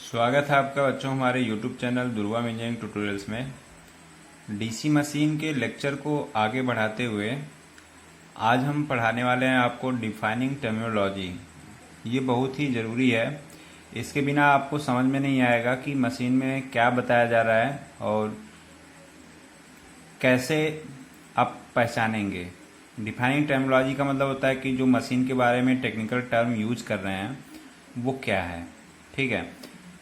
स्वागत है आपका बच्चों हमारे YouTube चैनल दुर्वा इंजीनियरिंग ट्यूटोरियल्स में। डीसी मशीन के लेक्चर को आगे बढ़ाते हुए आज हम पढ़ाने वाले हैं आपको डिफाइनिंग टर्मिनोलॉजी। ये बहुत ही ज़रूरी है, इसके बिना आपको समझ में नहीं आएगा कि मशीन में क्या बताया जा रहा है और कैसे आप पहचानेंगे। डिफाइनिंग टर्मिनोलॉजी का मतलब होता है कि जो मशीन के बारे में टेक्निकल टर्म यूज कर रहे हैं वो क्या है। ठीक है,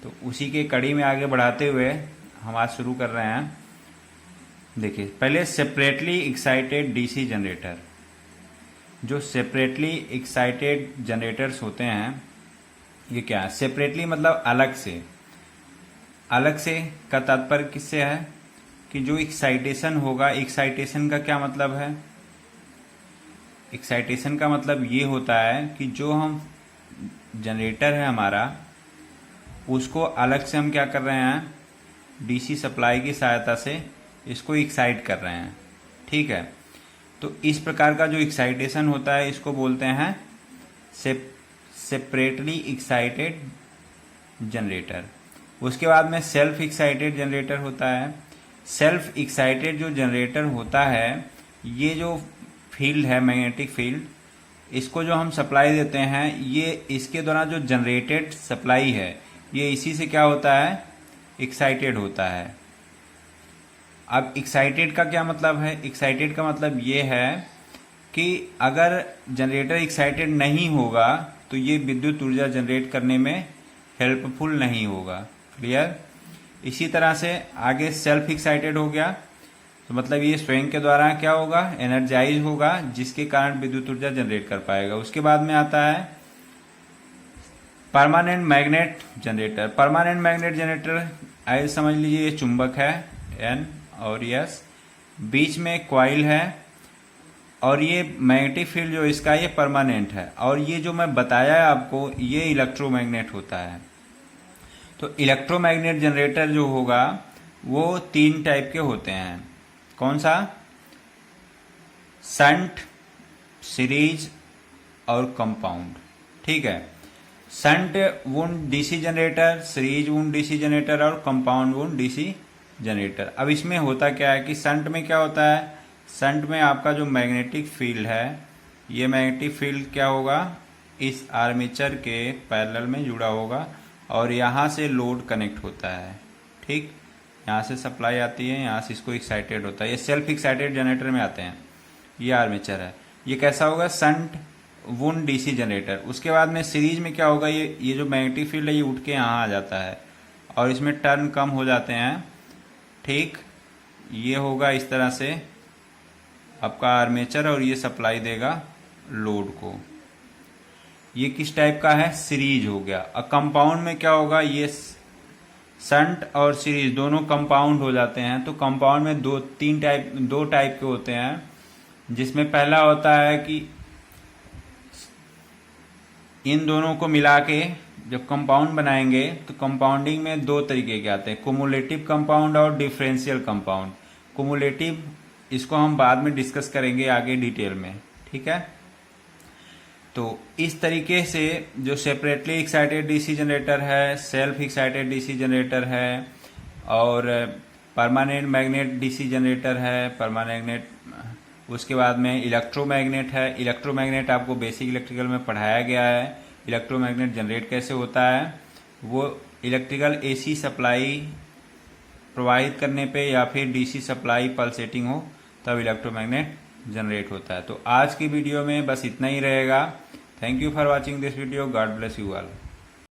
तो उसी के कड़ी में आगे बढ़ाते हुए हम आज शुरू कर रहे हैं। देखिए, पहले सेपरेटली एक्साइटेड डीसी जनरेटर। जो सेपरेटली एक्साइटेड जनरेटर्स होते हैं ये क्या है? सेपरेटली मतलब अलग से। अलग से का तात्पर्य किससे है कि जो एक्साइटेशन होगा, एक्साइटेशन का क्या मतलब है? एक्साइटेशन का मतलब ये होता है कि जो हम जनरेटर है हमारा, उसको अलग से हम क्या कर रहे हैं, डीसी सप्लाई की सहायता से इसको एक्साइट कर रहे हैं। ठीक है, तो इस प्रकार का जो एक्साइटेशन होता है इसको बोलते हैं सेपरेटली एक्साइटेड जनरेटर। उसके बाद में सेल्फ एक्साइटेड जनरेटर होता है। सेल्फ एक्साइटेड जो जनरेटर होता है, ये जो फील्ड है, मैग्नेटिक फील्ड, इसको जो हम सप्लाई देते हैं, ये इसके द्वारा जो जनरेटेड सप्लाई है ये इसी से क्या होता है, एक्साइटेड होता है। अब एक्साइटेड का क्या मतलब है? एक्साइटेड का मतलब ये है कि अगर जनरेटर एक्साइटेड नहीं होगा तो ये विद्युत ऊर्जा जनरेट करने में हेल्पफुल नहीं होगा। क्लियर? इसी तरह से आगे सेल्फ एक्साइटेड हो गया तो मतलब ये स्वयं के द्वारा क्या होगा, एनर्जाइज होगा, जिसके कारण विद्युत ऊर्जा जनरेट कर पाएगा। उसके बाद में आता है permanent magnet generator. Permanent magnet generator ऐसे समझ लीजिए, ये चुंबक है N और S, बीच में कॉइल है और ये मैग्नेटिक फील्ड जो इसका ये परमानेंट है। और ये जो मैं बताया है आपको, ये इलेक्ट्रोमैग्नेट होता है। तो इलेक्ट्रोमैग्नेट जनरेटर जो होगा वो 3 टाइप के होते हैं। कौन सा? शंट, सीरीज और कंपाउंड। ठीक है, shunt wound DC generator, series wound DC generator और कंपाउंड वुंड डीसी जनरेटर। अब इसमें होता क्या है कि शंट में क्या होता है, शंट में आपका जो मैग्नेटिक फील्ड है, ये मैग्नेटिक फील्ड क्या होगा, इस आर्मेचर के पैरेलल में जुड़ा होगा और यहाँ से लोड कनेक्ट होता है। ठीक, यहाँ से सप्लाई आती है, यहाँ से इसको एक्साइटेड होता है। ये सेल्फ एक्साइटेड जनरेटर में आते हैं। ये आर्मेचर है, ये कैसा होगा, शंट वुंड डीसी जनरेटर। उसके बाद में सीरीज में क्या होगा, ये जो मैग्नेटिक फील्ड है ये उठ के यहाँ आ जाता है और इसमें टर्न कम हो जाते हैं। ठीक, ये होगा इस तरह से आपका आर्मेचर और ये सप्लाई देगा लोड को। ये किस टाइप का है, सीरीज हो गया। और कंपाउंड में क्या होगा, ये शंट और सीरीज दोनों कंपाउंड हो जाते हैं। तो कंपाउंड में दो टाइप के होते हैं, जिसमें पहला होता है कि इन दोनों को मिला के जब कंपाउंड बनाएंगे तो कंपाउंडिंग में 2 तरीके के आते हैं, कुमुलेटिव कंपाउंड और डिफरेंशियल कंपाउंड। कुमुलेटिव इसको हम बाद में डिस्कस करेंगे आगे डिटेल में। ठीक है, तो इस तरीके से जो सेपरेटली एक्साइटेड डीसी जनरेटर है, सेल्फ एक्साइटेड डीसी जनरेटर है और परमानेंट मैग्नेट डीसी जनरेटर है, परमानेंट। उसके बाद में इलेक्ट्रोमैग्नेट है। इलेक्ट्रोमैग्नेट आपको बेसिक इलेक्ट्रिकल में पढ़ाया गया है। इलेक्ट्रोमैग्नेट जनरेट कैसे होता है, वो इलेक्ट्रिकल एसी सप्लाई प्रवाहित करने पे या फिर डीसी सप्लाई पल्सेटिंग हो तब इलेक्ट्रोमैग्नेट जनरेट होता है। तो आज की वीडियो में बस इतना ही रहेगा। Thank you for watching this video. God bless you all.